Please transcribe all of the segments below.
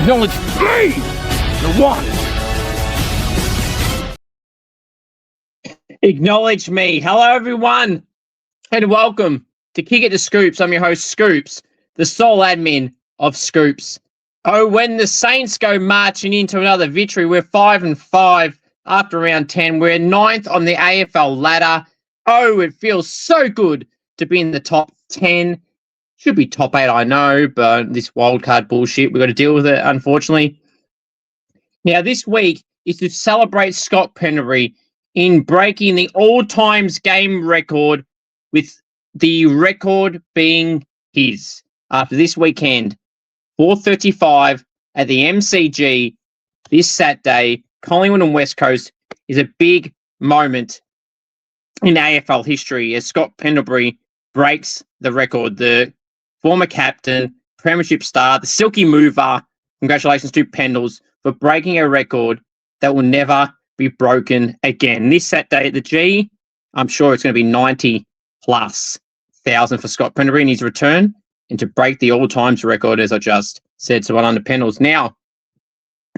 Acknowledge me, the one. Acknowledge me. Hello, everyone, and welcome to Kick It to Scoops. I'm your host, Scoops, the sole admin of Scoops. Oh, when the Saints go marching into another victory, we're 5-5 after round 10. We're 9th on the AFL ladder. Oh, it feels so good to be in the top 10. Should be top 8, I know, but this wildcard bullshit, we've got to deal with it, unfortunately. Now, this week is to celebrate Scott Pendlebury in breaking the all-times game record, with the record being his. After this weekend, 4:35 at the MCG this Saturday, Collingwood and West Coast is a big moment in AFL history as Scott Pendlebury breaks the record. The former captain, premiership star, the silky mover. Congratulations to Pendles for breaking a record that will never be broken again. This Saturday at the G, I'm sure it's going to be 90,000+ for Scott Pendlebury in his return, and to break the all-times record, as I just said. So well done to Pendles. Now,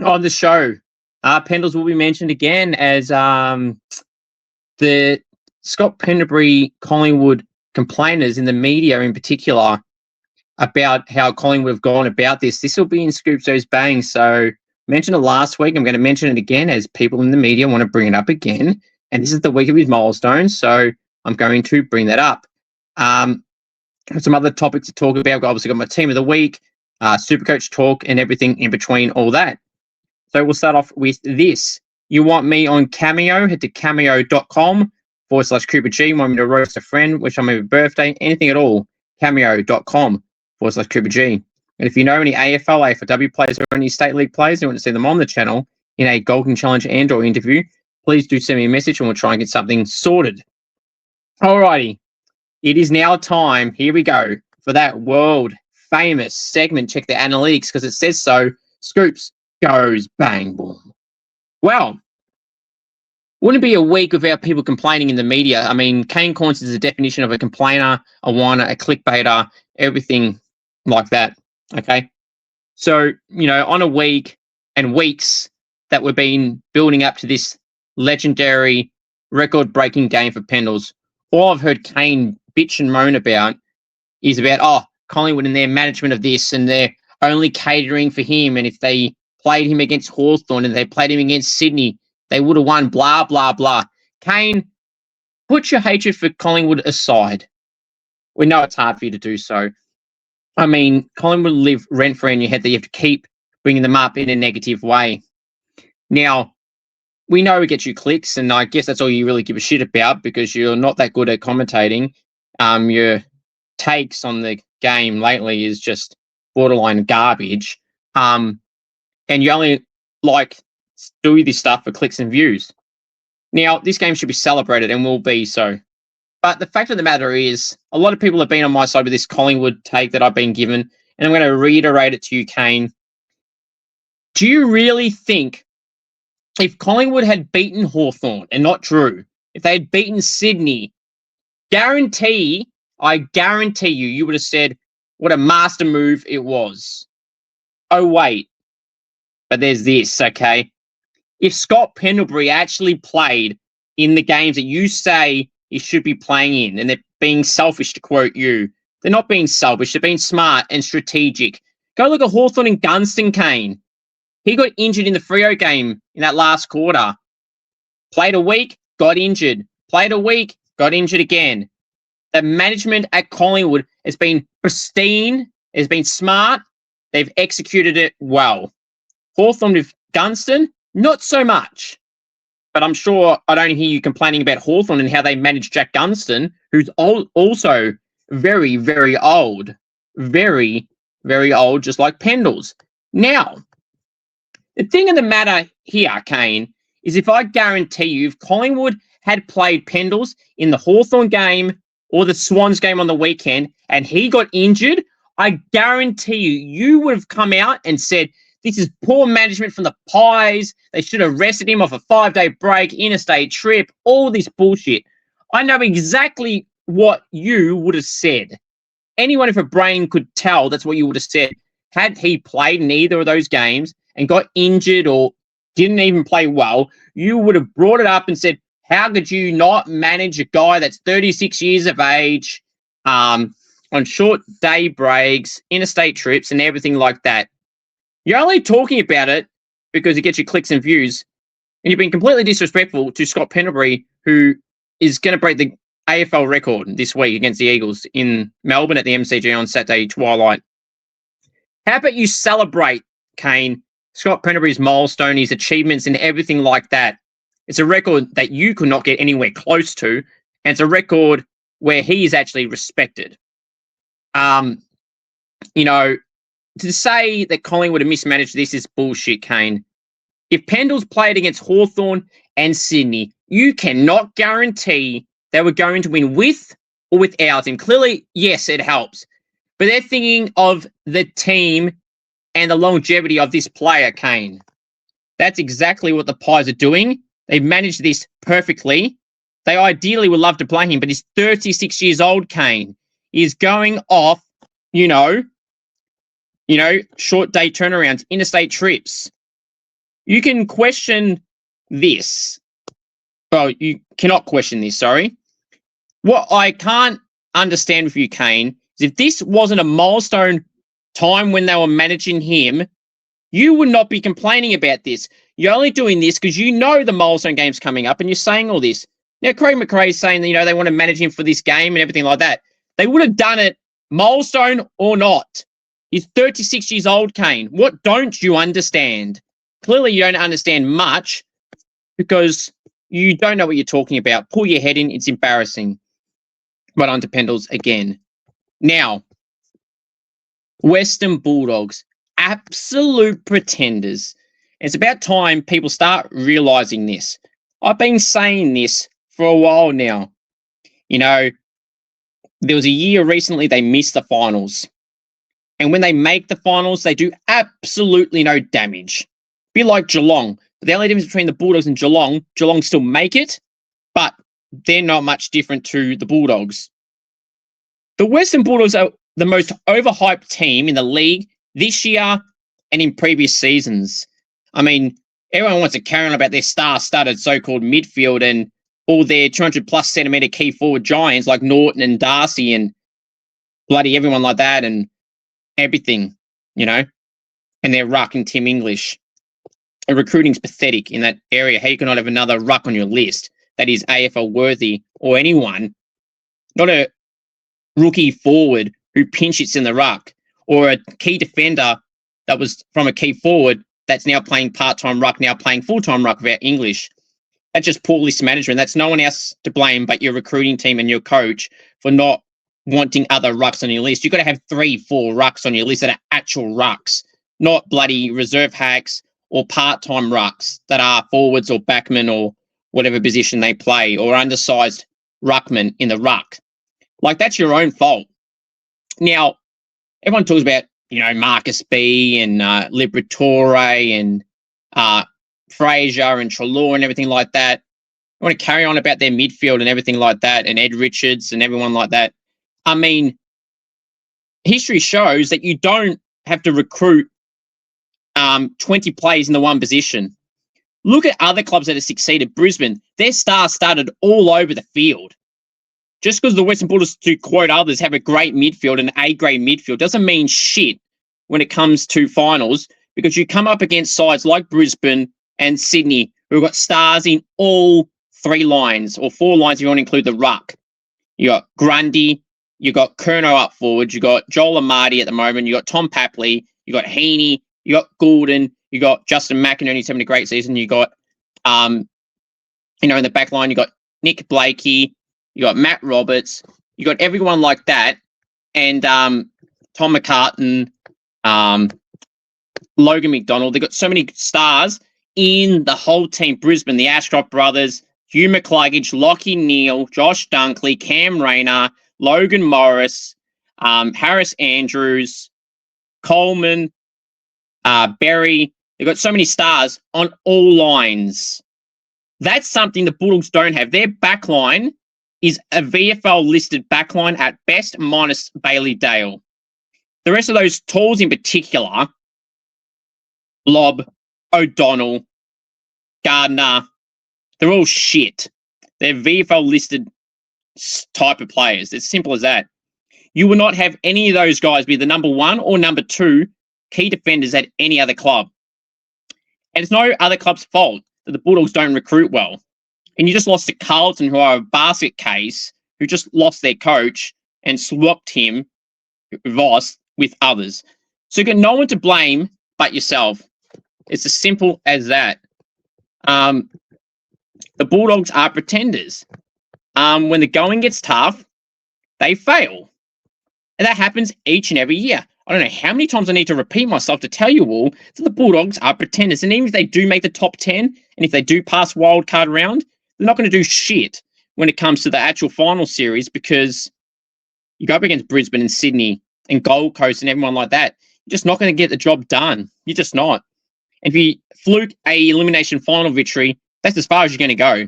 on the show, Pendles will be mentioned again as the Scott Pendlebury Collingwood complainers in the media in particular about how Collingwood have gone about this. This will be in Scoops Those Bangs. So mentioned it last week. I'm going to mention it again as people in the media want to bring it up again. And this is the week of his milestones, so I'm going to bring that up. Some other topics to talk about. I've obviously got my team of the week, Supercoach talk, and everything in between all that. So we'll start off with this. You want me on Cameo? Head to cameo.com/Cooper G. You want me to roast a friend, wish them a birthday, anything at all, cameo.com/Cooper G. And if you know any AFL, AFLW players or any state league players and you want to see them on the channel in a Golden Challenge and or interview, please do send me a message and we'll try and get something sorted. Alrighty. It is now time, here we go, for that world famous segment. Check the analytics because it says so. Scoops goes bang boom. Well, wouldn't it be a week without people complaining in the media? I mean, Kane Cornes is the definition of a complainer, a whiner, a clickbaiter, everything like that. Okay. So, on a week and weeks that we've been building up to this legendary record-breaking game for Pendles, all I've heard Kane bitch and moan about is about, Collingwood and their management of this, and they're only catering for him. And if they played him against Hawthorn and they played him against Sydney, they would have won, blah, blah, blah. Kane, put your hatred for Collingwood aside. We know it's hard for you to do so. I mean, Collingwood live rent-free in your head that you have to keep bringing them up in a negative way. Now, we know it gets you clicks, and I guess that's all you really give a shit about because you're not that good at commentating. Your takes on the game lately is just borderline garbage. And you only do this stuff for clicks and views. Now, this game should be celebrated and will be so. But the fact of the matter is, a lot of people have been on my side with this Collingwood take that I've been given, and I'm going to reiterate it to you, Kane. Do you really think if Collingwood had beaten Hawthorn and not Drew, if they had beaten Sydney, I guarantee you would have said what a master move it was. Oh, wait. But there's this, okay? If Scott Pendlebury actually played in the games that you say he should be playing in, and they're being selfish, to quote you, they're not being selfish, they're being smart and strategic. Go look at Hawthorn and Gunston, Kane. He got injured in the Freo game in that last quarter. Played a week, got injured. Played a week, got injured again. The management at Collingwood has been pristine, has been smart. They've executed it well. Hawthorn with Gunston, not so much. But I'm sure I don't hear you complaining about Hawthorn and how they manage Jack Gunston, who's also very, very old. Very, very old, just like Pendles. Now, the thing of the matter here, Kane, is if I guarantee you, if Collingwood had played Pendles in the Hawthorn game or the Swans game on the weekend and he got injured, I guarantee you would have come out and said, this is poor management from the Pies. They should have rested him off a 5-day break, interstate trip, all this bullshit. I know exactly what you would have said. Anyone with a brain could tell that's what you would have said. had he played in either of those games and got injured or didn't even play well, you would have brought it up and said, how could you not manage a guy that's 36 years of age on short day breaks, interstate trips, and everything like that? You're only talking about it because it gets you clicks and views, and you've been completely disrespectful to Scott Pendlebury, who is going to break the AFL record this week against the Eagles in Melbourne at the MCG on Saturday twilight. How about you celebrate, Kane, Scott Pendlebury's milestone, his achievements, and everything like that? It's a record that you could not get anywhere close to, and it's a record where he is actually respected. To say that Collingwood have mismanaged this is bullshit, Kane. If Pendles played against Hawthorn and Sydney, you cannot guarantee they were going to win with or without him. Clearly, yes, it helps. But they're thinking of the team and the longevity of this player, Kane. That's exactly what the Pies are doing. They've managed this perfectly. They ideally would love to play him, but he's 36 years old, Kane. He's going off, short day turnarounds, interstate trips. You can question this. Well, you cannot question this, sorry. What I can't understand with you, Kane, is if this wasn't a milestone time when they were managing him, you would not be complaining about this. You're only doing this because you know the milestone game's coming up and you're saying all this. Now, Craig McRae's saying that, they want to manage him for this game and everything like that. They would have done it, milestone or not. He's 36 years old, Kane. What don't you understand? Clearly, you don't understand much because you don't know what you're talking about. Pull your head in. It's embarrassing. But on to Pendles again. Now, Western Bulldogs, absolute pretenders. It's about time people start realising this. I've been saying this for a while now. There was a year recently they missed the finals. And when they make the finals, they do absolutely no damage. Be like Geelong. The only difference between the Bulldogs and Geelong still make it, but they're not much different to the Bulldogs. The Western Bulldogs are the most overhyped team in the league this year and in previous seasons. I mean, everyone wants to carry on about their star-studded so-called midfield and all their 200-plus centimetre key forward giants like Norton and Darcy and bloody everyone like that and everything, and their ruck and Tim English. And recruiting's pathetic in that area. How you cannot have another ruck on your list that is AFL worthy or anyone, not a rookie forward who pinch hits in the ruck or a key defender that was from a key forward that's now playing part-time ruck, now playing full-time ruck without English. That's just poor list management. That's no one else to blame but your recruiting team and your coach for not wanting other rucks on your list. You've got to have 3-4 rucks on your list that are actual rucks, not bloody reserve hacks or part-time rucks that are forwards or backmen or whatever position they play or undersized ruckmen in the ruck. Like, that's your own fault. Now, everyone talks about, Marcus B and Liberatore and Fraser and Treloar and everything like that. I want to carry on about their midfield and everything like that and Ed Richards and everyone like that. I mean, history shows that you don't have to recruit 20 players in the one position. Look at other clubs that have succeeded. Brisbane, their stars started all over the field. Just because the Western Bulldogs, to quote others, have a great midfield, an A-grade midfield, doesn't mean shit when it comes to finals, because you come up against sides like Brisbane and Sydney who've got stars in all 3 lines, or 4 lines if you want to include the ruck. You got Grundy, you got Curnow up forward, you got Joel Amati at the moment, you got Tom Papley, you got Heaney, you got Goulden, you got Justin McInerney, who's having a great season, you got, in the back line, you got Nick Blakey, you got Matt Roberts, you got everyone like that, and Tom McCartan, Logan McDonald. They've got so many stars in the whole team. Brisbane, the Ashcroft brothers, Hugh McCluggage, Lockie Neal, Josh Dunkley, Cam Rayner, Logan Morris, Harris Andrews, Coleman, Berry. They've got so many stars on all lines. That's something the Bulldogs don't have. Their backline is a VFL listed backline at best, minus Bailey Dale. The rest of those talls in particular, Lobb, O'Donnell, Gardner, they're all shit. They're VFL listed type of players. It's simple as that. You will not have any of those guys be the number 1 or number 2 key defenders at any other club. And it's no other club's fault that the Bulldogs don't recruit well. And you just lost to Carlton, who are a basket case, who just lost their coach and swapped him, Voss, with others. So you've got no one to blame but yourself. It's as simple as that. The Bulldogs are pretenders. When the going gets tough, they fail. And that happens each and every year. I don't know how many times I need to repeat myself to tell you all that the Bulldogs are pretenders. And even if they do make the top 10, and if they do pass wildcard round, they're not going to do shit when it comes to the actual final series, because you go up against Brisbane and Sydney and Gold Coast and everyone like that, you're just not going to get the job done. You're just not. And if you fluke a elimination final victory, that's as far as you're going to go,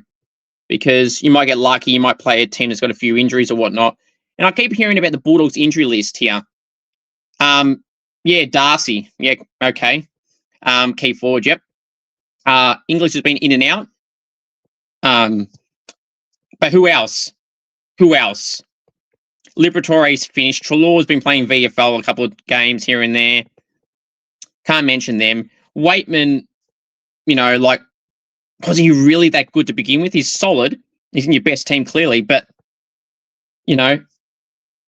because you might get lucky. You might play a team that's got a few injuries or whatnot. And I keep hearing about the Bulldogs injury list here. Yeah, Darcy. Yeah, okay. Key forward, yep. English has been in and out. But who else? Liberatore's finished. Treloar's been playing VFL a couple of games here and there. Can't mention them. Waitman, was he really that good to begin with? He's solid. He's in your best team, clearly. But,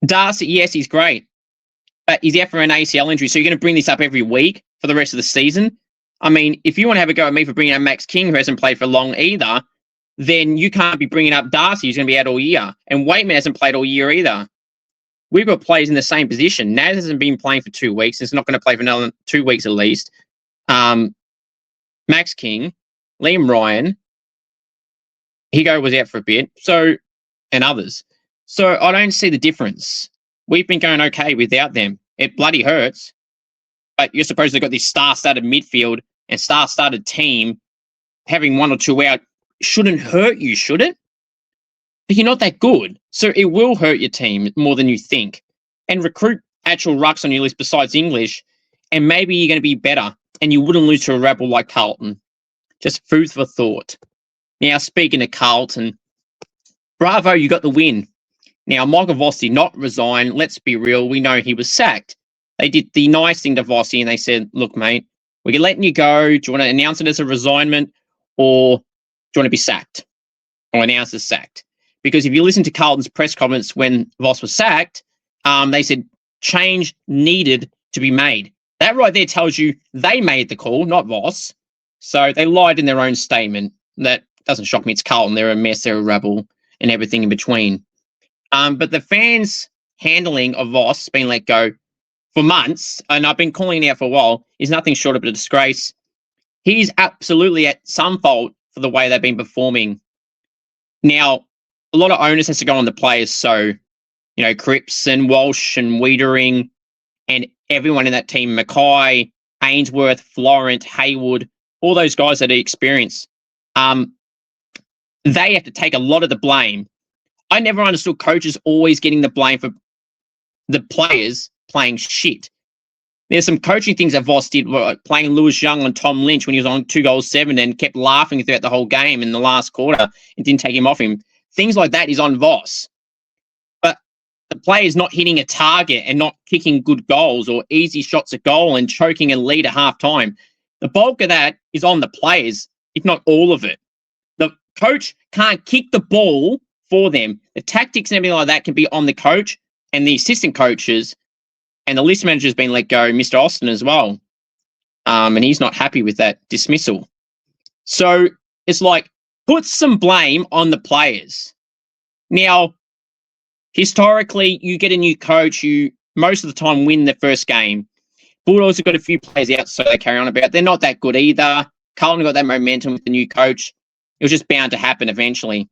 Darcy, yes, he's great. But he's out for an ACL injury, so you're going to bring this up every week for the rest of the season? I mean, if you want to have a go at me for bringing up Max King, who hasn't played for long either, then you can't be bringing up Darcy, who's going to be out all year. And Waitman hasn't played all year either. We've got players in the same position. Naz hasn't been playing for 2 weeks. He's not going to play for another 2 weeks at least. Max King, Liam Ryan, Higo was out for a bit, and others. So I don't see the difference. We've been going okay without them. It bloody hurts. But you're supposed to have got this star-studded midfield and star-studded team. Having 1 or 2 out shouldn't hurt you, should it? But you're not that good. So it will hurt your team more than you think. And recruit actual rucks on your list besides English, and maybe you're going to be better and you wouldn't lose to a rebel like Carlton. Just food for thought. Now, speaking of Carlton, bravo, you got the win. Now, Michael Voss did not resign. Let's be real. We know he was sacked. They did the nice thing to Vossi and they said, look, mate, we're letting you go. Do you want to announce it as a resignment, or do you want to be sacked or announce as sacked? Because if you listen to Carlton's press conference when Voss was sacked, they said change needed to be made. That right there tells you they made the call, not Voss. So they lied in their own statement. That doesn't shock me. It's Carlton. They're a mess. They're a rebel and everything in between. But the fans' handling of Voss being let go for months, and I've been calling it out for a while, is nothing short of a disgrace. He's absolutely at some fault for the way they've been performing. Now, a lot of onus has to go on the players. So, Cripps and Walsh and Wiedering and everyone in that team, Mackay, Ainsworth, Florent, Haywood, all those guys that are experienced, they have to take a lot of the blame. I never understood coaches always getting the blame for the players playing shit. There's some coaching things that Voss did, like playing Lewis Young on Tom Lynch when he was on 2 goals, 7, and kept laughing throughout the whole game in the last quarter and didn't take him off him. Things like that is on Voss. But the players not hitting a target and not kicking good goals or easy shots at goal and choking a lead at halftime, the bulk of that is on the players, if not all of it. The coach can't kick the ball for them. The tactics and everything like that can be on the coach and the assistant coaches, and the list manager's been let go, Mr. Austin as well. And he's not happy with that dismissal. So it's like, put some blame on the players. Now, historically, you get a new coach, you most of the time win the first game. Bulldogs have got a few players out, so they carry on about. They're not that good either. Carlton got that momentum with the new coach. It was just bound to happen eventually.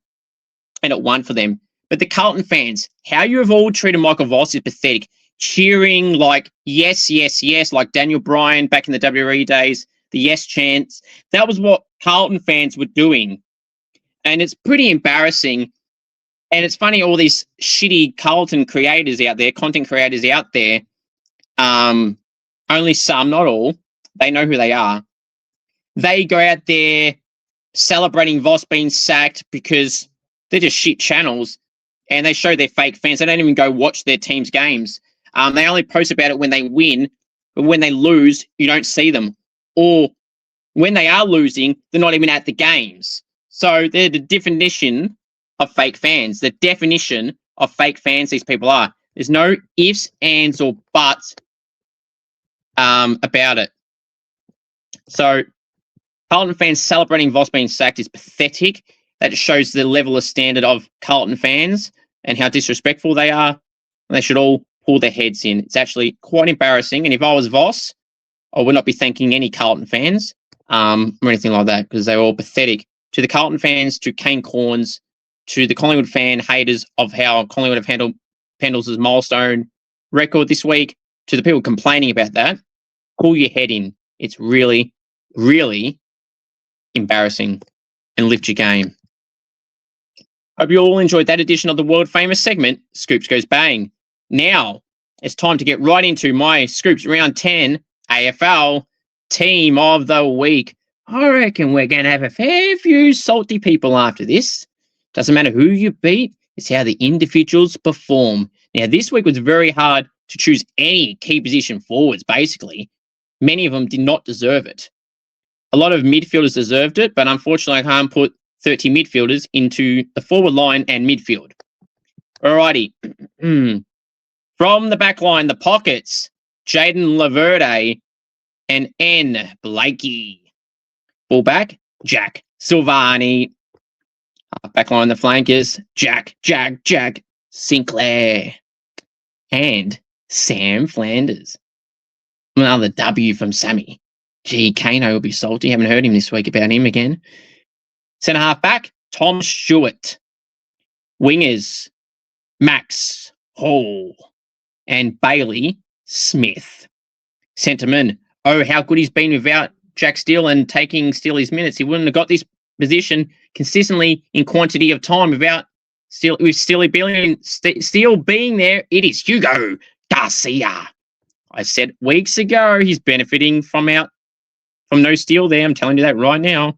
And it won for them. But the Carlton fans, how you have all treated Michael Voss is pathetic. Cheering like, yes, yes, yes, like Daniel Bryan back in the WRE days, the yes chants. That was what Carlton fans were doing. And it's pretty embarrassing. And it's funny, all these shitty Carlton creators out there, content creators out there, only some, not all, they know who they are. They go out there celebrating Voss being sacked because they're just shit channels and they show their fake fans. They don't even go watch their team's games. They only post about it when they win, but when they lose, you don't see them. Or when they are losing, they're not even at the games. So they're the definition of fake fans. The definition of fake fans these people are. There's no ifs, ands, or buts about it. So Carlton fans celebrating Voss being sacked is pathetic. That just shows the level of standard of Carlton fans and how disrespectful they are. They should all pull their heads in. It's actually quite embarrassing. And if I was Voss, I would not be thanking any Carlton fans or anything like that because they're all pathetic. To the Carlton fans, to Kane Cornes, to the Collingwood fan haters of how Collingwood have handled Pendles' milestone record this week, to the people complaining about that, pull your head in. It's really, really embarrassing and lift your game. Hope you all enjoyed that edition of the world famous segment, Scoops Goes Bang. Now, it's time to get right into my Scoops Round 10 AFL Team of the Week. I reckon we're going to have a fair few salty people after this. Doesn't matter who you beat, it's how the individuals perform. Now, this week was very hard to choose any key position forwards, basically. Many of them did not deserve it. A lot of midfielders deserved it, but unfortunately I can't put 30 midfielders into the forward line and midfield. Alrighty. From the back line, the pockets, Jaden Laverde and N. Blakey. Fullback, Jack Silvani. Back line, the flankers, Jack Sinclair. And Sam Flanders. Another W from Sammy. Gee, Kano will be salty. Haven't heard him this week about him again. Centre half back, Tom Stewart. Wingers, Max Hall and Bailey Smith. Centreman, oh, how good he's been without Jack Steele and taking Steele his minutes. He wouldn't have got this position consistently in quantity of time without Steele being there. It is Hugo Garcia. I said weeks ago he's benefiting from no Steele there. I'm telling you that right now.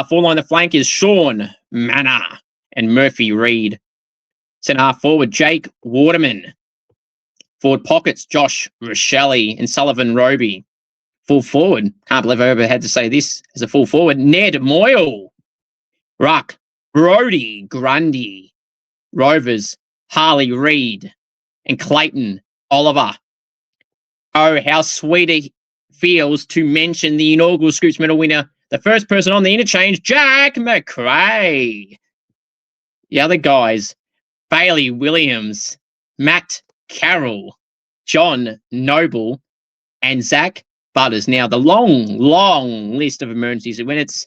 Forward line, the flank is Sean Manna and Murphy Reed. Centre half forward, Jake Waterman. Forward pockets, Josh Rochelle and Sullivan Roby. Full forward, can't believe I ever had to say this as a full forward, Ned Moyle. Ruck, Brody Grundy. Rovers, Harley Reid and Clayton Oliver. Oh, how sweet it feels to mention the inaugural Scoops medal winner, the first person on the interchange, Jack McRae. The other guys, Bailey Williams, Matt Carroll, John Noble, and Zach Butters. Now, the long list of emergencies. When it's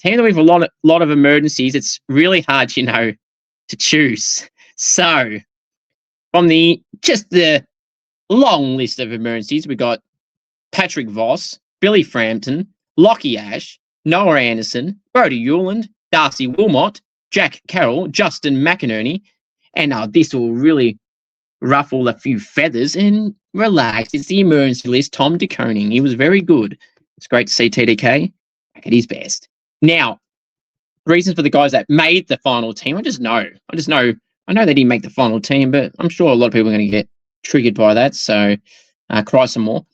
handled with a lot of emergencies, it's really hard, to choose. So, from the long list of emergencies, we got Patrick Voss, Billy Frampton, Lockie Ash, Noah Anderson, Brody Hewland, Darcy Wilmot, Jack Carroll, Justin McInerney, and this will really ruffle a few feathers and relax. It's the emergency list, Tom De Koning. He was very good. It's great to see TDK back at his best. Now, reasons for the guys that made the final team, I know they didn't make the final team, but I'm sure a lot of people are going to get triggered by that, so cry some more.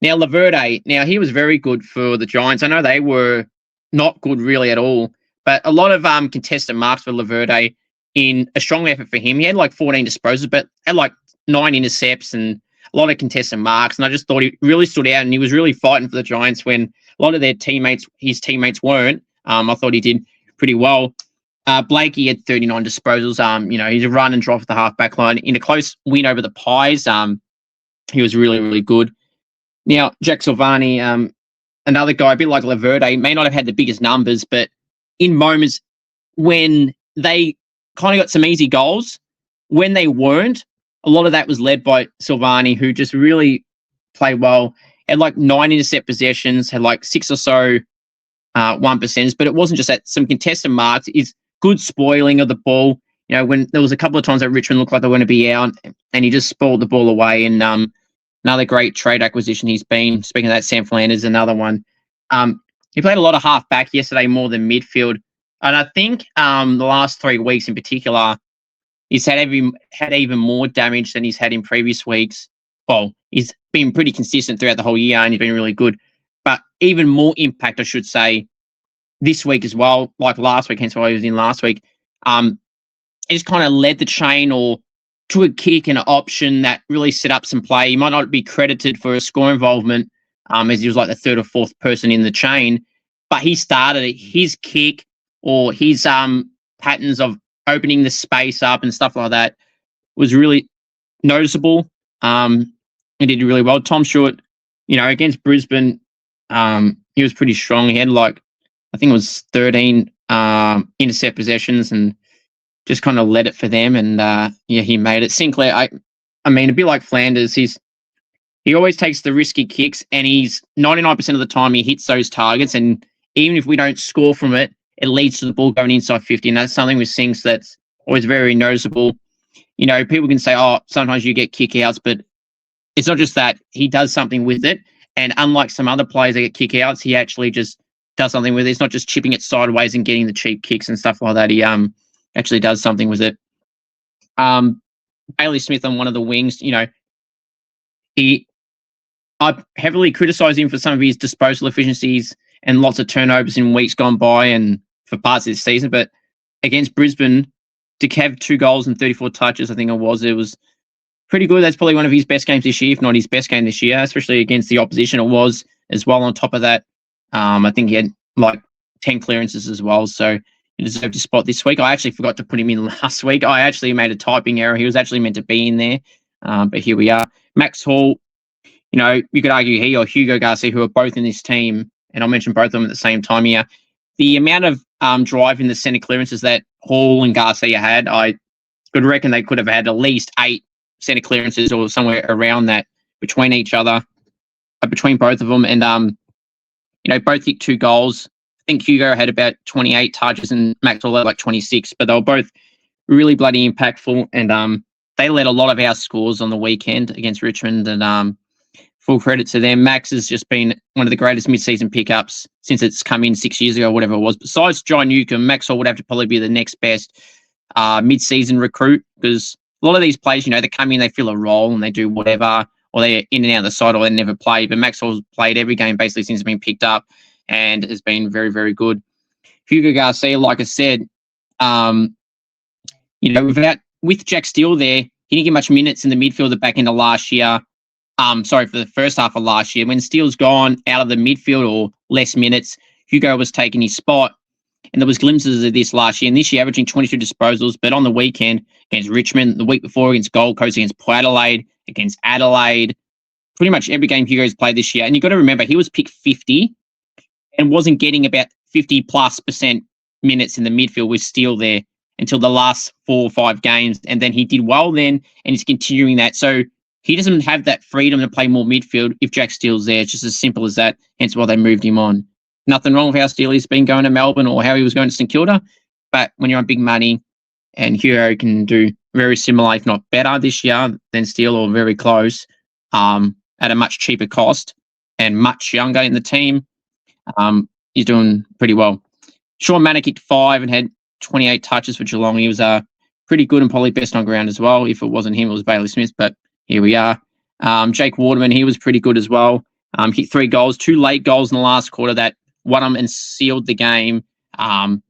Now, Laverde, he was very good for the Giants. I know they were not good really at all, but a lot of contested marks for Laverde in a strong effort for him. He had like 14 disposals, but had like 9 intercepts and a lot of contested marks, and I just thought he really stood out, and he was really fighting for the Giants when a lot of his teammates weren't. I thought he did pretty well. Blakey had 39 disposals. He's a run and drop at the half-back line. In a close win over the Pies, he was really, really good. Now, Jack Silvani, another guy, a bit like Laverde, may not have had the biggest numbers, but in moments when they kind of got some easy goals, when they weren't, a lot of that was led by Silvani, who just really played well. Had like 9 intercept possessions, had like 6 or so 1%, but it wasn't just that. Some contested marks is good spoiling of the ball. When there was a couple of times that Richmond looked like they were going to be out, and he just spoiled the ball away. And another great trade acquisition he's been. Speaking of that, Sam Flanders, another one. He played a lot of half back yesterday more than midfield. And I think the last 3 weeks in particular, he's had even more damage than he's had in previous weeks. Well, he's been pretty consistent throughout the whole year and he's been really good. But even more impact, I should say, this week as well, like last week, hence why he was in last week. He just kind of led the chain or to a kick and an option that really set up some play. He might not be credited for a score involvement as he was like the 3rd or 4th person in the chain, but he started it. His kick or his patterns of opening the space up and stuff like that was really noticeable. He did really well. Tom Stewart, against Brisbane, he was pretty strong. He had I think it was 13 intercept possessions and just kind of led it for them. And he made it. Sinclair, I mean, a bit like Flanders, he always takes the risky kicks and he's 99% of the time he hits those targets. And even if we don't score from it, it leads to the ball going inside 50. And that's something with Sinks that's always very noticeable. People can say, oh, sometimes you get kick outs, but it's not just that. He does something with it. And unlike some other players that get kick outs, he actually just does something with it. It's not just chipping it sideways and getting the cheap kicks and stuff like that. He actually does something with it. Bailey Smith on one of the wings, I heavily criticised him for some of his disposal efficiencies and lots of turnovers in weeks gone by and for parts of this season. But against Brisbane, to have 2 goals and 34 touches, I think it was pretty good. That's probably one of his best games this year, if not his best game this year, especially against the opposition. It was as well. On top of that, I think he had 10 clearances as well. So he deserved a spot this week. I actually forgot to put him in last week. I actually made a typing error. He was actually meant to be in there. But here we are. Max Hall, you could argue he or Hugo Garcia, who are both in this team, and I'll mention both of them at the same time here. The amount of drive in the centre clearances that Hall and Garcia had, I could reckon they could have had at least 8 centre clearances or somewhere around that between each other, between both of them. And, both hit 2 goals. I think Hugo had about 28 touches and Max Hall had 26, but they were both really bloody impactful. And they led a lot of our scores on the weekend against Richmond. And full credit to them. Max has just been one of the greatest mid-season pickups since it's come in 6 years ago, whatever it was. Besides John Newcombe, Max Hall would have to probably be the next best mid-season recruit, because a lot of these players, they come in, they fill a role and they do whatever, or they're in and out of the side, or they never play. But Max Hall's played every game basically since he's been picked up and has been very, very good. Hugo Garcia, like I said, with Jack Steele there, he didn't get much minutes in the midfield at the back end of last year. For the first half of last year. When Steele's gone out of the midfield or less minutes, Hugo was taking his spot. And there was glimpses of this last year. And this year, averaging 22 disposals. But on the weekend, against Richmond, the week before against Gold Coast, against Port Adelaide, against Adelaide, pretty much every game Hugo's played this year. And you've got to remember, he was picked 50 and wasn't getting about 50+% minutes in the midfield with Steele there until the last 4 or 5 games. And then he did well then, and he's continuing that. So he doesn't have that freedom to play more midfield if Jack Steele's there. It's just as simple as that, hence why they moved him on. Nothing wrong with how Steele's been going to Melbourne or how he was going to St Kilda, but when you're on big money, and Hugo can do very similar, if not better this year than Steele, or very close, at a much cheaper cost and much younger in the team, he's doing pretty well. Sean Manor kicked 5 and had 28 touches for Geelong. He was pretty good and probably best on ground as well. If it wasn't him, it was Bailey Smith, but here we are. Jake Waterman, he was pretty good as well. Hit 3 goals, 2 late goals in the last quarter that won them and sealed the game.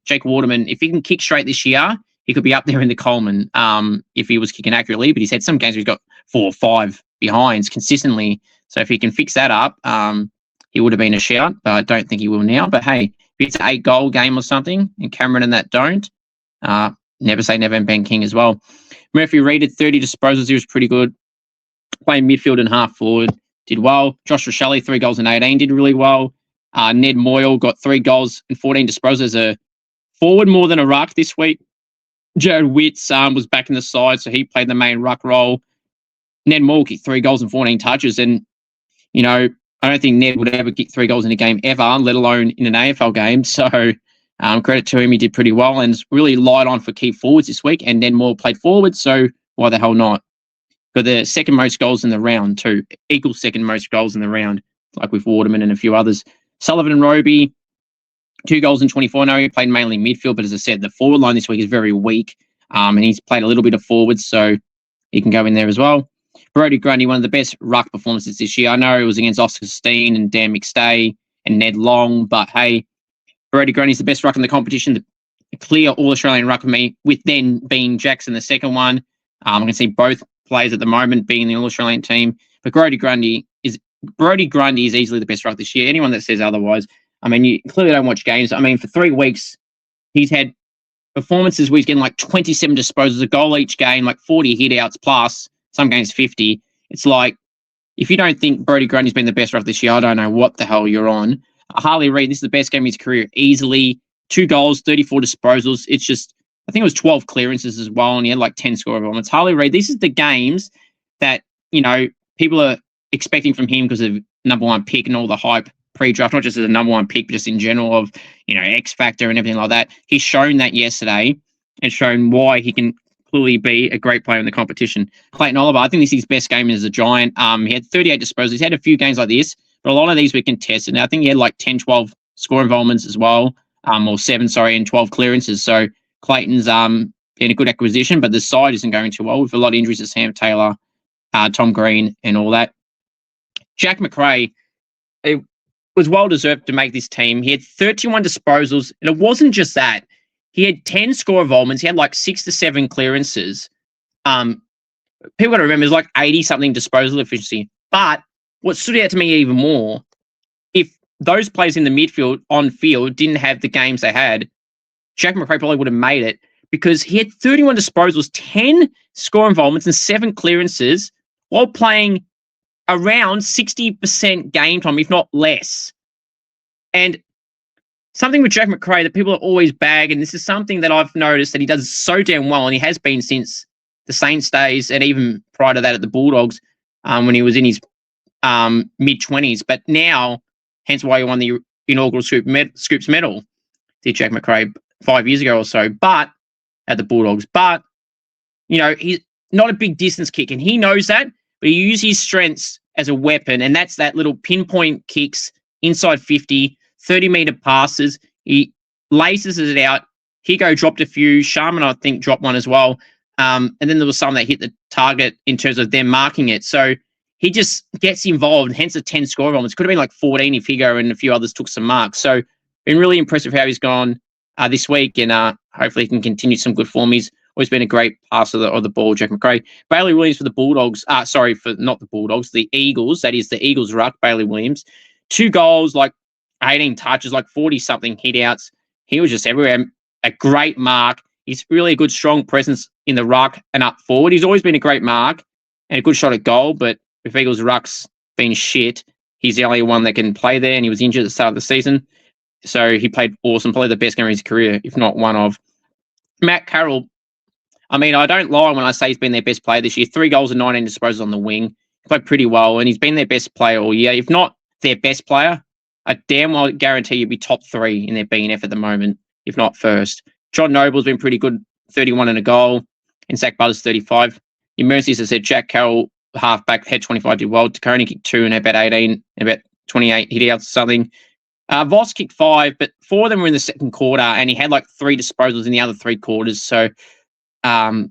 Jake Waterman, if he can kick straight this year, he could be up there in the Coleman if he was kicking accurately. But he's had some games where he's got 4 or 5 behinds consistently. So if he can fix that up, he would have been a shout. But I don't think he will now. But hey, if it's an 8-goal game or something, and Cameron and that don't, never say never, and Ben King as well. Murphy Reid had 30 disposals. He was pretty good. Playing midfield and half forward, did well. Josh Rochelle, 3 goals and 18, did really well. Ned Moyle got 3 goals and 14 disposals as a forward more than a ruck this week. Jared Witts was back in the side, so he played the main ruck role. Ned Moyle kicked 3 goals and 14 touches, and, I don't think Ned would ever kick 3 goals in a game ever, let alone in an AFL game. So credit to him, he did pretty well and really light on for key forwards this week, and Ned Moyle played forward, so why the hell not? Got the second most goals in the round too. Equal second most goals in the round, like with Waterman and a few others. Sullivan and Roby, 2 goals in 24. No, he played mainly midfield, but as I said, the forward line this week is very weak. And he's played a little bit of forwards, so he can go in there as well. Brodie Grundy, one of the best ruck performances this year. I know it was against Oscar Steen and Dan McStay and Ned Long, but hey, Brodie Grundy's the best ruck in the competition, the clear All-Australian ruck for me, with then being Jackson the second one. I can see both players at the moment being the All-Australian team, but Brodie Grundy is easily the best ruck this year. Anyone that says otherwise, I mean, you clearly don't watch games. I mean, for 3 weeks, he's had performances where he's getting like 27 disposals, a goal each game, like 40 hit-outs plus, some games 50. It's like, if you don't think Brodie Grundy's been the best ruck this year, I don't know what the hell you're on. Harley Reid, this is the best game of his career, easily. 2 goals, 34 disposals. It's just, I think it was 12 clearances as well, and he had like 10 score moments. Harley Reid, these are the games that, people are expecting from him because of number 1 pick and all the hype pre-draft, not just as a number 1 pick, but just in general of, X factor and everything like that. He's shown that yesterday and shown why he can clearly be a great player in the competition. Clayton Oliver, I think this is his best game as a Giant. He had 38 disposals. He's had a few games like this, but a lot of these were contested. And I think he had like 10, 12 score involvements as well, or 7, and 12 clearances. So Clayton's been a good acquisition, but the side isn't going too well with a lot of injuries to Sam Taylor, Tom Green, and all that. Jack Macrae, it was well-deserved to make this team. He had 31 disposals, and it wasn't just that. He had 10 score involvements. He had like 6 to 7 clearances. People got to remember, it's like 80-something disposal efficiency. But what stood out to me even more, if those players in the midfield on field didn't have the games they had, Jack Macrae probably would have made it, because he had 31 disposals, 10 score involvements, and 7 clearances while playing around 60% game time, if not less. And something with Jack Macrae that people are always bagging, and this is something that I've noticed that he does so damn well, and he has been since the Saints days, and even prior to that at the Bulldogs, when he was in his mid-20s. But now, hence why he won the inaugural Scoops medal, did Jack Macrae 5 years ago or so, but at the Bulldogs. But, he's not a big distance kick, and he knows that, but he uses his strengths as a weapon, and that's that little pinpoint kicks inside 50, 30-meter passes. He laces it out. Higo dropped a few. Sharman, I think, dropped one as well. And then there was some that hit the target in terms of them marking it. So he just gets involved, hence the 10 score involvements. Could have been like 14 if Higo and a few others took some marks. So been really impressive how he's gone this week, and hopefully he can continue some good form. He's always been a great passer of the ball, Jack Macrae. Bailey Williams for the Bulldogs. Not the Bulldogs, the Eagles. That is the Eagles ruck, Bailey Williams. 2 goals, like 18 touches, like 40-something hit-outs. He was just everywhere. A great mark. He's really a good, strong presence in the ruck and up forward. He's always been a great mark and a good shot at goal, but if Eagles ruck's been shit, he's the only one that can play there, and he was injured at the start of the season. So he played awesome, probably the best game of his career, if not one of. Matt Carroll, I mean, I don't lie when I say he's been their best player this year. 3 goals and 19 disposals on the wing. He played pretty well, and he's been their best player all year. If not their best player, I damn well guarantee you'd be top 3 in their BNF at the moment, if not first. John Noble's been pretty good, 31 and a goal, and Zach Butters 35. Your Mercies, as I said, Jack Carroll, halfback, had 25, did well. Taconi kicked 2 and about 18, about 28 hit outs or something. Voss kicked 5, but 4 of them were in the second quarter, and he had like 3 disposals in the other 3 quarters. So, with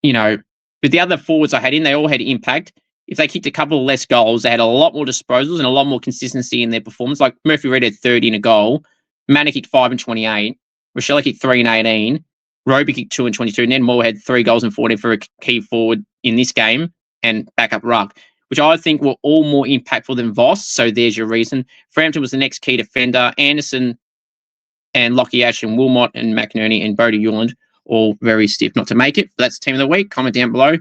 the other forwards I had in, they all had impact. If they kicked a couple of less goals, they had a lot more disposals and a lot more consistency in their performance. Like Murphy Reid had 30 and a goal. Manna kicked 5 and 28. Rochelle kicked 3 and 18. Roby kicked 2 and 22. Ned Moore had 3 goals and 14 for a key forward in this game and backup ruck, which I think were all more impactful than Voss. So there's your reason. Frampton was the next key defender. Anderson and Lockie Ash and Wilmot and McInerney and Bodie Euland all very stiff not to make it. But that's Team of the Week. Comment down below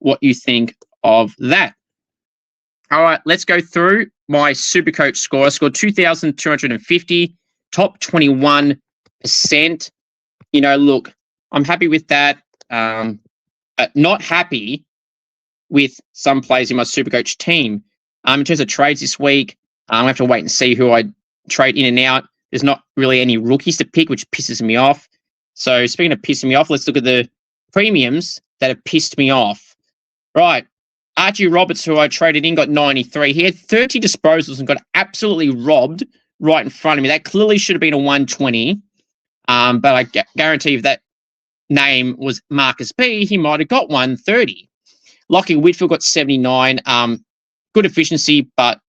what you think of that. All right, let's go through my Supercoach score. I scored 2,250, top 21%. Look, I'm happy with that. Not happy with some players in my Supercoach team. In terms of trades this week, I'm going to have to wait and see who I trade in and out. There's not really any rookies to pick, which pisses me off. So speaking of pissing me off, let's look at the premiums that have pissed me off. Right. Archie Roberts, who I traded in, got 93. He had 30 disposals and got absolutely robbed right in front of me. That clearly should have been a 120. But I guarantee if that name was Marcus B, he might have got 130. Lockie Whitfield got 79. Good efficiency, but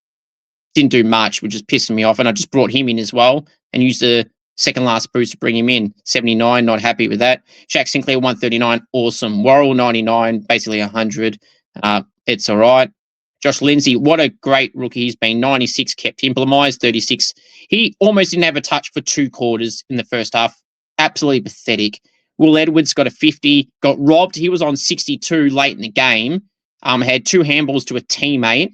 didn't do much, which is pissing me off. And I just brought him in as well and used the second last boost to bring him in. 79, not happy with that. Jack Sinclair, 139, awesome. Worrell, 99, basically 100. It's all right. Josh Lindsay, what a great rookie he's been. 96, kept him. Blamise, 36. He almost didn't have a touch for 2 quarters in the first half. Absolutely pathetic. Will Edwards got a 50, got robbed. He was on 62 late in the game. Had 2 handballs to a teammate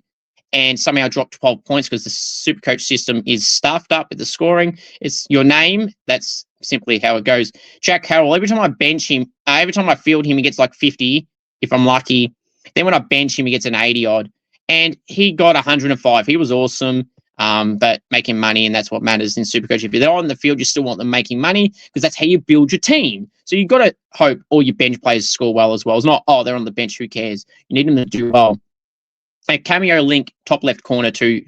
and somehow dropped 12 points because the Supercoach system is stuffed up with the scoring. It's your name. That's simply how it goes. Jack Carroll, every time I bench him, every time I field him, he gets like 50 if I'm lucky. Then when I bench him, he gets an 80 odd. And he got 105. He was awesome, but making money, and that's what matters in Supercoach. If they're on the field, you still want them making money because that's how you build your team. So you've got to hope all your bench players score well as well. It's not, oh, they're on the bench, who cares? You need them to do well. A cameo link, top left corner too,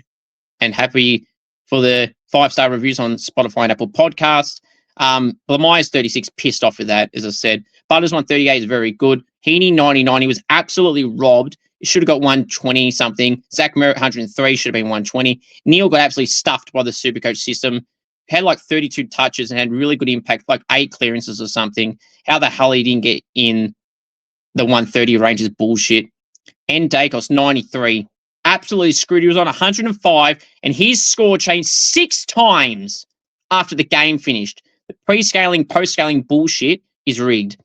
and happy for the 5-star reviews on Spotify and Apple Podcasts. Blamise 36, pissed off with that, as I said. Butters 138 is very good. Heaney 99, he was absolutely robbed. He should have got 120 something. Zach Merritt 103, should have been 120. Neil got absolutely stuffed by the Supercoach system. Had like 32 touches and had really good impact, like 8 clearances or something. How the hell he didn't get in the 130 range is bullshit. And Dacos 93, absolutely screwed. He was on 105, and his score changed 6 times after the game finished. The pre-scaling, post-scaling bullshit is rigged.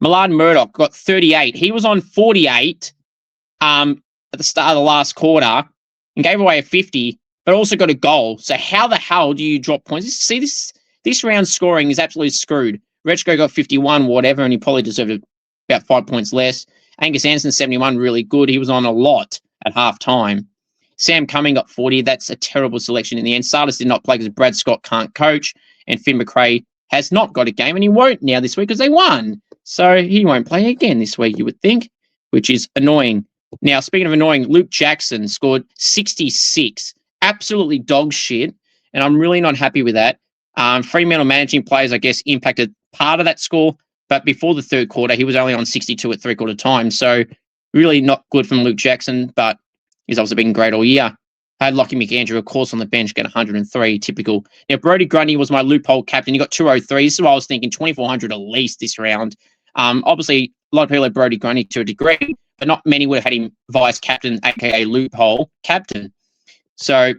Millard Murdoch got 38. He was on 48 at the start of the last quarter and gave away a 50, but also got a goal. So how the hell do you drop points? See, this round scoring is absolutely screwed. Rechko got 51, whatever, and he probably deserved about 5 points less. Angus Anderson, 71, really good. He was on a lot at halftime. Sam Cumming got 40. That's a terrible selection in the end. Sardis did not play because Brad Scott can't coach, and Finn McRae has not got a game, and he won't now this week because they won. So he won't play again this week, you would think, which is annoying. Now, speaking of annoying, Luke Jackson scored 66. Absolutely dog shit, and I'm really not happy with that. Fremantle managing players, I guess, impacted part of that score, but before the third quarter, he was only on 62 at three-quarter time, so really not good from Luke Jackson, but he's also been great all year. I had Lockie McAndrew, of course, on the bench, get 103, typical. Now, Brodie Grundy was my loophole captain. He got 203. This is what I was thinking, 2,400 at least this round. Obviously, a lot of people had Brodie Grundy to a degree, but not many would have had him vice captain, aka loophole captain. So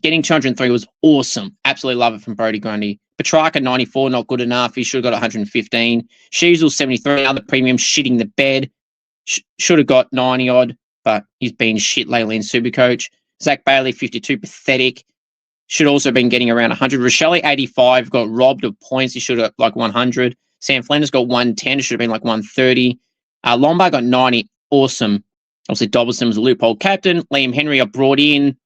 getting 203 was awesome. Absolutely love it from Brodie Grundy. Petrarca, 94, not good enough. He should have got 115. Sheasel, 73, other premium, shitting the bed. Should have got 90 odd, but he's been shit lately in Supercoach. Zach Bailey, 52, pathetic. Should also have been getting around 100. Rochelle, 85, got robbed of points. He should have got like 100. Sam Flanders got 110. It should have been like 130. Lombard got 90. Awesome. Obviously, Dobson was a loophole captain. Liam Henry I brought in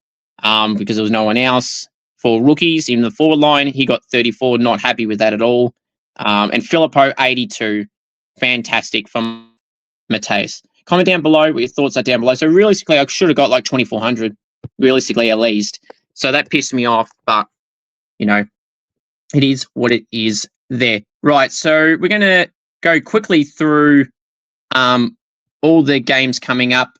because there was no one else for rookies in the forward line. He got 34. Not happy with that at all. And Filippo, 82. Fantastic from Mateus. Comment down below what your thoughts are down below. So realistically, I should have got like 2,400. Realistically, at least. So that pissed me off, but, you know, it is what it is there. Right, so we're going to go quickly through all the games coming up,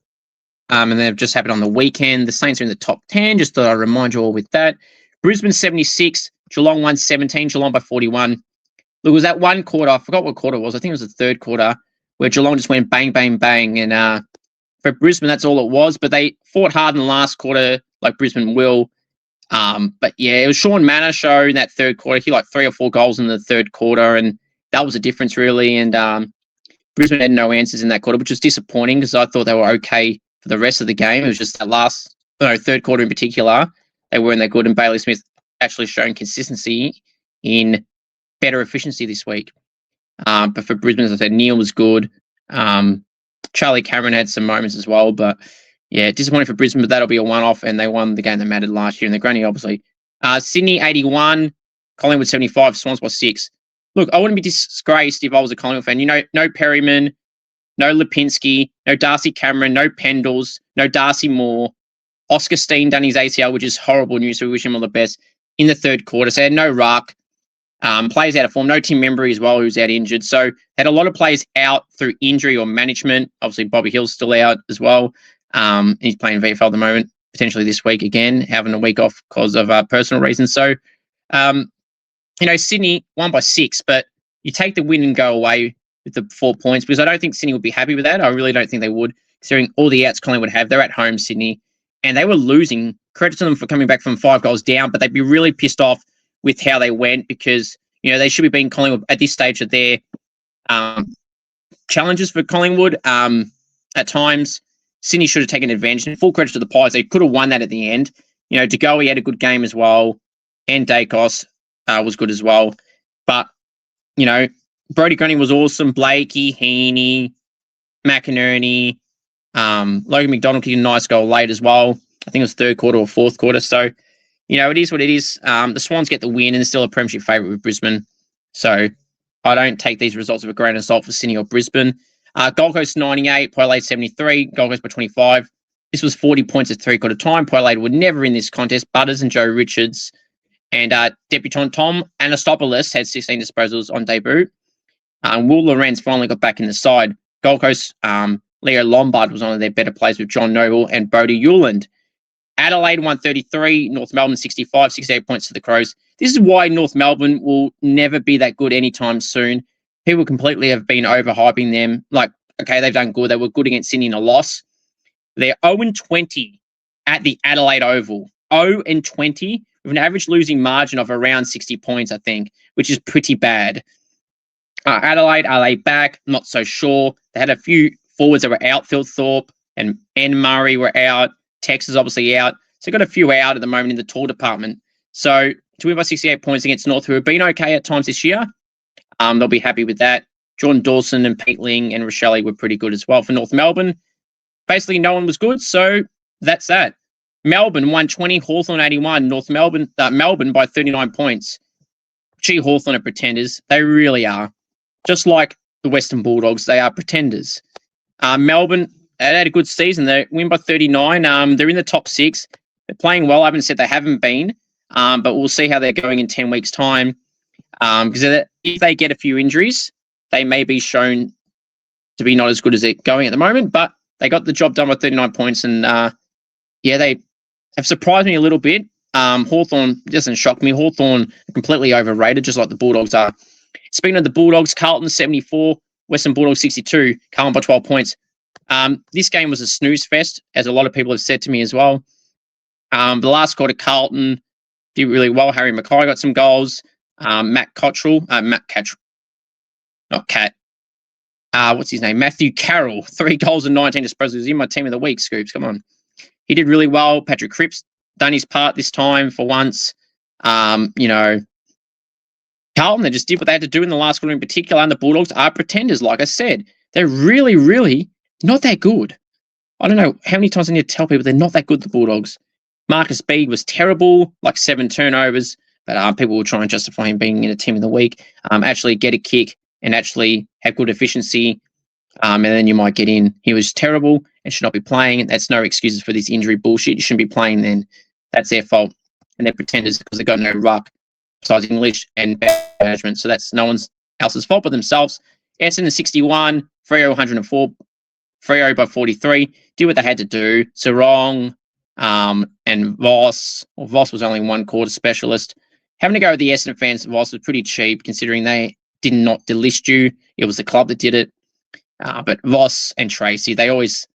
and they've just happened on the weekend. The Saints are in the top 10, just thought I'd remind you all with that. Brisbane 76, Geelong 117, Geelong by 41. Look, it was that one quarter, I forgot what quarter it was, I think it was the third quarter, where Geelong just went bang, bang, bang, and for Brisbane, that's all it was, but they fought hard in the last quarter, like Brisbane will. But yeah, it was Sean Manor show in that third quarter. He like 3 or 4 goals in the third quarter, and that was the difference really. And Brisbane had no answers in that quarter, which was disappointing because I thought they were okay for the rest of the game. It was just that third quarter in particular, they weren't that good. And Bailey Smith actually showing consistency in better efficiency this week. But for Brisbane, as I said, Neil was good. Charlie Cameron had some moments as well, but yeah, disappointing for Brisbane, but that'll be a one-off, and they won the game that mattered last year in the granny, obviously. Sydney, 81, Collingwood, 75, Swans by 6. Look, I wouldn't be disgraced if I was a Collingwood fan. You know, no Perryman, no Lipinski, no Darcy Cameron, no Pendles, no Darcy Moore. Oscar Steen done his ACL, which is horrible news, so we wish him all the best in the third quarter. So they had no ruck, players out of form, no Tim Membry as well, who's out injured. So had a lot of players out through injury or management. Obviously, Bobby Hill's still out as well. He's playing VFL at the moment, potentially this week again, having a week off because of personal reasons. So, Sydney won by 6, but you take the win and go away with the 4 points, because I don't think Sydney would be happy with that. I really don't think they would, considering all the outs Collingwood have. They're at home, Sydney, and they were losing. Credit to them for coming back from 5 goals down, but they'd be really pissed off with how they went, because, they should be beating Collingwood at this stage of their challenges for Collingwood. At times, Sydney should have taken advantage. And full credit to the Pies. They could have won that at the end. De Goey had a good game as well, and Dacos was good as well. But, Brodie Grundy was awesome. Blakey, Heaney, McInerney, Logan McDonald kicked a nice goal late as well. I think it was third quarter or fourth quarter. So, it is what it is. The Swans get the win and they're still a premiership favourite with Brisbane. So I don't take these results with a grain of salt for Sydney or Brisbane. Gold Coast 98, Port Adelaide 73, Gold Coast by 25. This was 40 points at three-quarter time. Port Adelaide were never in this contest. Butters and Joe Richards and debutant Tom Anastopoulos had 16 disposals on debut. Will Lorenz finally got back in the side. Gold Coast, Leo Lombard was one of their better players with John Noble and Bodie Hewland. Adelaide 133, North Melbourne 65, 68 points to the Crows. This is why North Melbourne will never be that good anytime soon. People completely have been overhyping them. Like, okay, they've done good. They were good against Sydney in a loss. They're 0-20 at the Adelaide Oval. 0-20 with an average losing margin of around 60 points, I think, which is pretty bad. Adelaide, are they back? Not so sure. They had a few forwards that were out. Phil Thorpe and Murray were out. Tex is obviously out. So got a few out at the moment in the tall department. So to win by 68 points against North, who have been okay at times this year, they'll be happy with that. Jordan Dawson and Pete Ling and Rochelle were pretty good as well for North Melbourne. Basically, no one was good, so that's that. Melbourne 120, Hawthorn 81. Melbourne by 39 points. Gee, Hawthorn are pretenders. They really are. Just like the Western Bulldogs, they are pretenders. Melbourne had a good season. They win by 39. They're in the top 6. They're playing well. I haven't said they haven't been, but we'll see how they're going in 10 weeks' time. Because if they get a few injuries, they may be shown to be not as good as they're going at the moment, but they got the job done by 39 points, and they have surprised me a little bit. Hawthorn doesn't shock me. Hawthorn are completely overrated, just like the Bulldogs are. Speaking of the Bulldogs, Carlton 74, Western Bulldogs 62, Carlton by 12 points. This game was a snooze fest, as a lot of people have said to me as well. The last quarter, Carlton did really well. Harry Mackay got some goals. Matthew Carroll, 3 goals and 19 disposals. He was in my team of the week, Scoops. Come on. He did really well. Patrick Cripps done his part this time for once. Carlton, they just did what they had to do in the last quarter in particular, and the Bulldogs are pretenders, like I said. They're really, really not that good. I don't know how many times I need to tell people they're not that good, the Bulldogs. Marcus Beeg was terrible, like 7 turnovers, but people will try and justify him being in a team of the week. Actually get a kick and actually have good efficiency, and then you might get in. He was terrible and should not be playing, and that's no excuses for this injury bullshit. You shouldn't be playing then. That's their fault. And they're pretenders because they've got no ruck besides English and bad management. So that's no one else's fault but themselves. Essendon 61, Freo 104, Freo by 43. Did what they had to do. Sarong and Voss. Well, Voss was only 1 quarter specialist. Having to go with the Essendon fans, Voss was pretty cheap considering they did not delist you. It was the club that did it. But Voss and Tracy, they always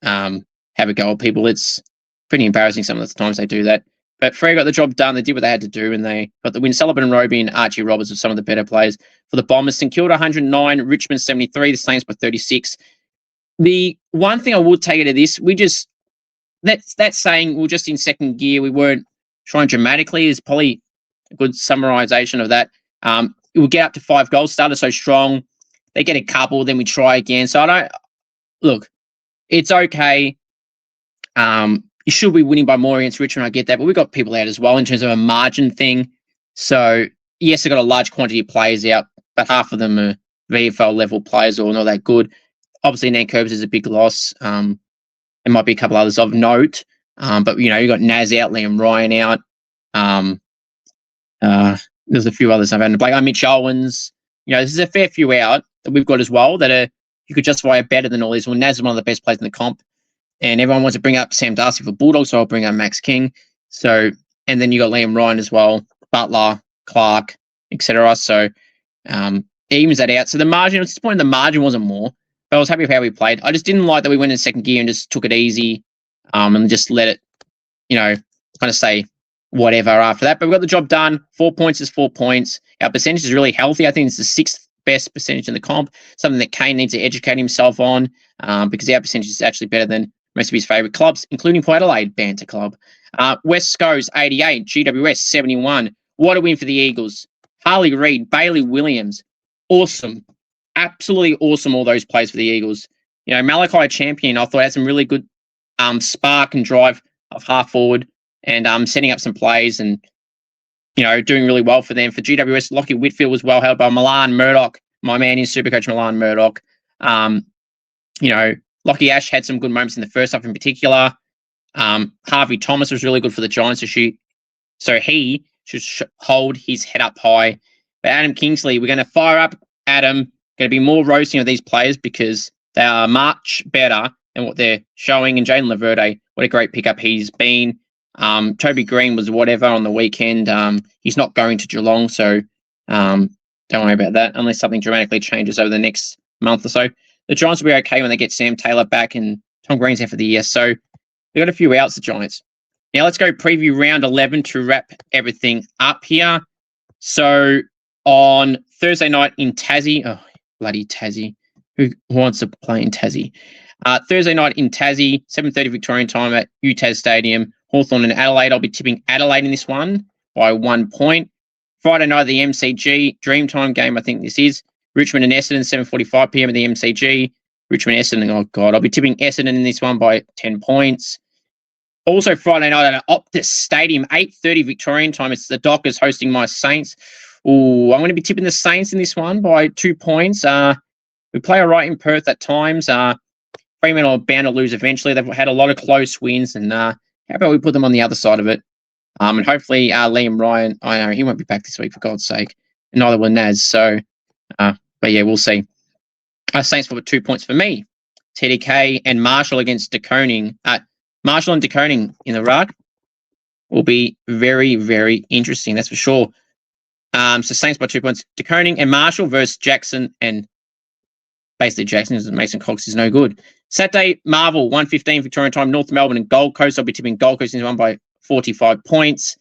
have a go at people. It's pretty embarrassing some of the times they do that. But Freo got the job done. They did what they had to do, and they got the win. Sullivan and Roby and Archie Roberts were some of the better players for the Bombers. St Kilda 109, Richmond 73, the Saints by 36. The one thing I would take out of this, that's saying we're just in second gear. We weren't trying dramatically is probably a good summarization of that. It will get up to 5 goals. Started so strong. They get a couple, then we try again. So it's okay. You should be winning by more against Richmond, I get that, but we've got people out as well in terms of a margin thing. So, yes, they've got a large quantity of players out, but half of them are VFL level players or not that good. Obviously, Nankervis is a big loss. There might be a couple others of note. But, you got Naz out, Liam Ryan out. There's a few others I've had to play. Mitch Owens. There's a fair few out that we've got as well that you could justify better than all these. Well, Naz is one of the best players in the comp. And everyone wants to bring up Sam Darcy for Bulldogs, so I'll bring up Max King. So, and then you got Liam Ryan as well, Butler, Clark, etc. So, it evens that out. So the margin, at this point, the margin wasn't more, but I was happy with how we played. I just didn't like that we went in second gear and just took it easy, and just let it, kind of say whatever after that. But we got the job done. 4 points is 4 points. Our percentage is really healthy. I think it's the sixth best percentage in the comp, something that Kane needs to educate himself on, because our percentage is actually better than most of his favourite clubs, including Port Adelaide Banter Club. West Scopes 88, GWS 71. What a win for the Eagles. Harley Reid, Bailey Williams, awesome. Absolutely awesome, all those plays for the Eagles. Malachi Champion, I thought had some really good spark and drive of half forward and setting up some plays and, doing really well for them. For GWS, Lockie Whitfield was well held by Milan Murdoch, my man in Supercoach Milan Murdoch. Lockie Ash had some good moments in the first half in particular. Harvey Thomas was really good for the Giants to shoot. So he should hold his head up high. But Adam Kingsley, we're going to fire up Adam. Going to be more roasting of these players because they are much better than what they're showing. And Jayden Laverde, what a great pickup he's been. Toby Green was whatever on the weekend. He's not going to Geelong, so don't worry about that unless something dramatically changes over the next month or so. The Giants will be okay when they get Sam Taylor back and Tom Green's there for the year. So they've got a few outs, the Giants. Now let's go preview round 11 to wrap everything up here. So on Thursday night in Tassie, oh, bloody Tassie. Who wants to play in Tassie? Thursday night in Tassie, 7:30 Victorian time at UTAS Stadium, Hawthorn and Adelaide. I'll be tipping Adelaide in this one by 1 point. Friday night, the MCG Dreamtime game, I think this is. Richmond and Essendon, 7:45 p.m. at the MCG. Richmond, Essendon, oh God, I'll be tipping Essendon in this one by 10 points. Also Friday night at Optus Stadium, 8:30 Victorian time. It's the Dockers hosting my Saints. I'm going to be tipping the Saints in this one by 2 points. We play all right in Perth at times. Fremantle are bound to lose eventually. They've had a lot of close wins, and how about we put them on the other side of it? And hopefully Liam Ryan, I know he won't be back this week, for God's sake. And neither will Naz. So, but yeah, we'll see. Saints for 2 points for me. TDK and Marshall against De Koning. Marshall and De Koning in the ruck will be very, very interesting. That's for sure. So Saints by 2 points. De Koning and Marshall versus Jackson, and basically Jackson is Mason Cox is no good. Saturday, Marvel, 1:15 Victorian time, North Melbourne and Gold Coast. I'll be tipping Gold Coast in this one by 45 points.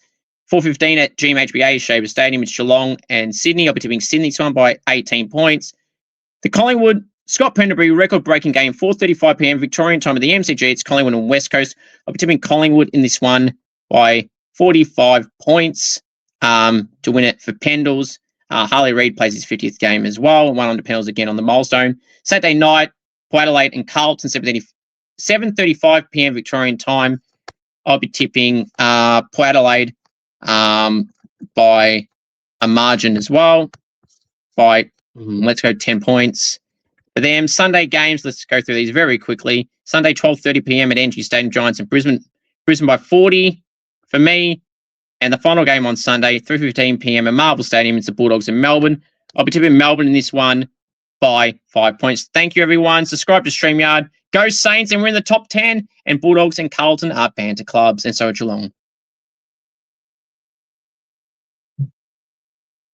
4:15 at GMHBA Shaver Stadium. It's Geelong and Sydney. I'll be tipping Sydney this one by 18 points. The Collingwood, Scott Pendlebury, record-breaking game, 4:35 p.m. Victorian time at the MCG. It's Collingwood and West Coast. I'll be tipping Collingwood in this one by 45 points to win it for Pendles. Harley Reid plays his 50th game as well. 100 penalties again on the milestone. Saturday night, Port Adelaide and Carlton, 7:35 p.m. Victorian time. I'll be tipping Port Adelaide by a margin as well. By, let's go 10 points. For them, Sunday games, let's go through these very quickly. Sunday, 12:30 p.m. at NG Stadium, Giants and Brisbane. Brisbane by 40 for me. And the final game on Sunday, 3:15 p.m. at Marvel Stadium, it's the Bulldogs in Melbourne. I'll be tipping Melbourne in this one by 5 points. Thank you, everyone. Subscribe to StreamYard. Go Saints, and we're in the top 10. And Bulldogs and Carlton are banter clubs, and so are Geelong.